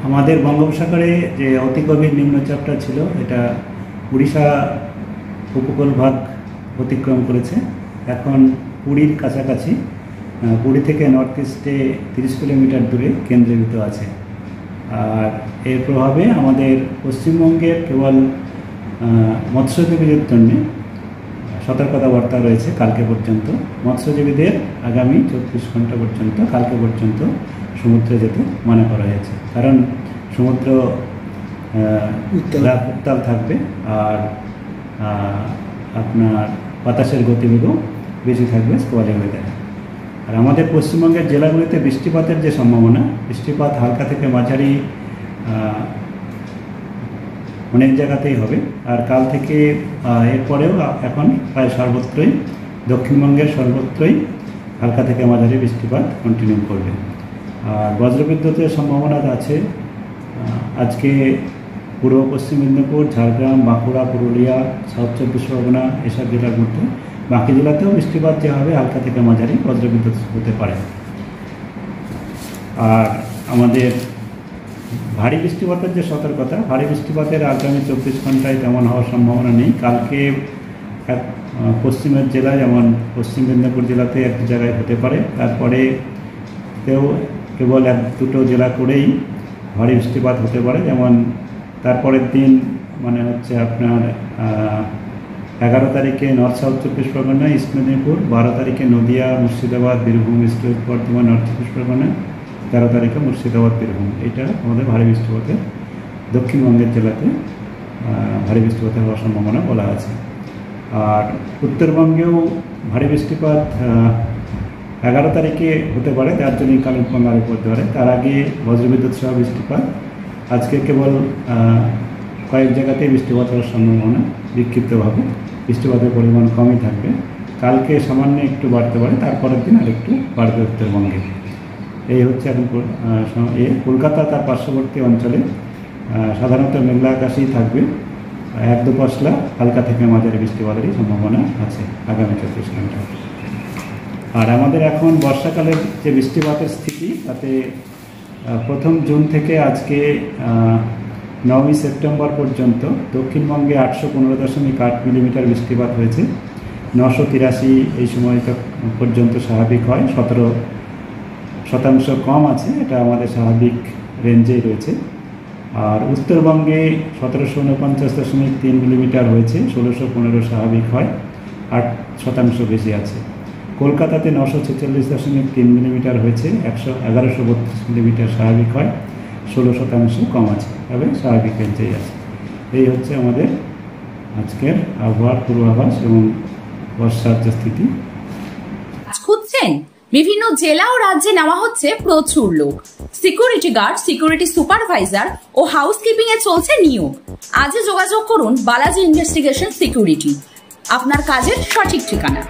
আমাদের বঙ্গোপসাগরে যে অতি গভীর নিম্নচাপটা ছিল এটা উড়িষ্যা উপকূল ভাগ অতিক্রম করেছে। এখন পুরীর কাছাকাছি, পুরী থেকে নর্থ ইস্টে 30 কিলোমিটার দূরে কেন্দ্রীভূত আছে। আর এর প্রভাবে আমাদের পশ্চিমবঙ্গের কেবল মৎস্যজীবীদের জন্য সতর্কতা বার্তা রয়েছে কালকে পর্যন্ত। মৎস্যজীবীদের আগামী 24 ঘন্টা পর্যন্ত, কালকে পর্যন্ত সমুদ্রে যেতে মানা করা হয়েছে, কারণ সমুদ্র উত্তাল থাকবে আর আপনার বাতাসের গতিবেগও বেশি থাকবে স্কোয়ালি ওয়েদারে। আর আমাদের পশ্চিমবঙ্গের জেলাগুলিতে বৃষ্টিপাতের যে সম্ভাবনা, বৃষ্টিপাত হালকা থেকে মাঝারি অনেক জায়গাতেই হবে। আর কাল থেকে এরপরেও এখন প্রায় সর্বত্রই, দক্ষিণবঙ্গের সর্বত্রই হালকা থেকে মাঝারি বৃষ্টিপাত কন্টিনিউ করবে। আর বজ্রবিদ্যুতের সম্ভাবনা আছে আজকে পূর্ব পশ্চিম মেদিনীপুর, ঝাড়গ্রাম, বাঁকুড়া, পুরুলিয়া, সাউথ 24 পরগনা এসব জেলার মধ্যে। বাকি জেলাতেও বৃষ্টিপাত যে হবে হালকা থেকে মাঝারি বজ্রবিদ্যুৎ হতে পারে। আর আমাদের ভারী বৃষ্টিপাতের যে সতর্কতা, ভারী বৃষ্টিপাতের আগামী 24 ঘন্টায় তেমন হওয়ার সম্ভাবনা নেই। কালকে পশ্চিমের জেলায়, যেমন পশ্চিম মেদিনীপুর জেলাতে এক জায়গায় হতে পারে, তারপরে কেবল 1-2 জেলা করেই ভারী বৃষ্টিপাত হতে পারে। যেমন তারপরের দিন মানে হচ্ছে আপনার 11 তারিখে north south 24 Pargana, east Medinipur, 12 তারিখে নদিয়া, মুর্শিদাবাদ, বীরভূম, ইস্ট বর্ধমান, নর্থ 24 পরগনা, 13 তারিখে মুর্শিদাবাদ, বীরভূম। এটা আমাদের ভারী বৃষ্টিপাতের দক্ষিণবঙ্গের জেলাতে ভারী বৃষ্টিপাতের হওয়ার সম্ভাবনা বলা আছে। আর উত্তরবঙ্গেও ভারী বৃষ্টিপাত 11 তারিখে হতে পারে, দার্জিলিং, কালিম্পং আর পড়তে পারে। তার আগে বজ্রবিদ্যুৎ সহ বৃষ্টিপাত। আজকে কেবল কয়েক জায়গাতেই বৃষ্টিপাত হওয়ার সম্ভাবনা, বিক্ষিপ্তভাবে বৃষ্টিপাতের পরিমাণ কমই থাকবে। কালকে সামান্য একটু বাড়তে পারে, তারপরের দিন আর একটু বাড়বে উত্তরবঙ্গে। এই হচ্ছে এখন কলকাতা তার পার্শ্ববর্তী অঞ্চলে সাধারণত মেঘলা আকাশই থাকবে। 1-2 পশলা হালকা থেকে মাঝারি বৃষ্টিপাতেরই সম্ভাবনা আছে আগামী 24 ঘন্টা। আর আমাদের এখন বর্ষাকালের যে বৃষ্টিপাতের স্থিতি, তাতে 1 জুন থেকে আজকে 9 সেপ্টেম্বর পর্যন্ত দক্ষিণবঙ্গে 815.8 মিলিমিটার বৃষ্টিপাত হয়েছে। 983 এই সময়টা পর্যন্ত স্বাভাবিক হয়, 17% কম আছে, এটা আমাদের স্বাভাবিক রেঞ্জেই রয়েছে। আর উত্তরবঙ্গে 1749.3 মিলিমিটার হয়েছে, 1615 স্বাভাবিক হয়, 8% বেশি আছে। কলকাতাতে 946.3 মিলিমিটার হয়েছে, 1132 মিলিমিটার স্বাভাবিক হয়, 16% কম আছে, তবে স্বাভাবিক রেঞ্জেই আছে। এই হচ্ছে আমাদের আজকের আবহাওয়ার পূর্বাভাস এবং বর্ষার যে স্থিতি। খুঁজছেন? বিভিন্ন জেলা ও রাজ্যে নেওয়া হচ্ছে প্রচুর লোক। সিকিউরিটি গার্ড, সিকিউরিটি সুপারভাইজার ও হাউসকিপিং এ চলছে নিয়োগ। আজই যোগাযোগ করুন বালাজি ইনভেস্টিগেশন সিকিউরিটি, আপনার কাজের সঠিক ঠিকানা।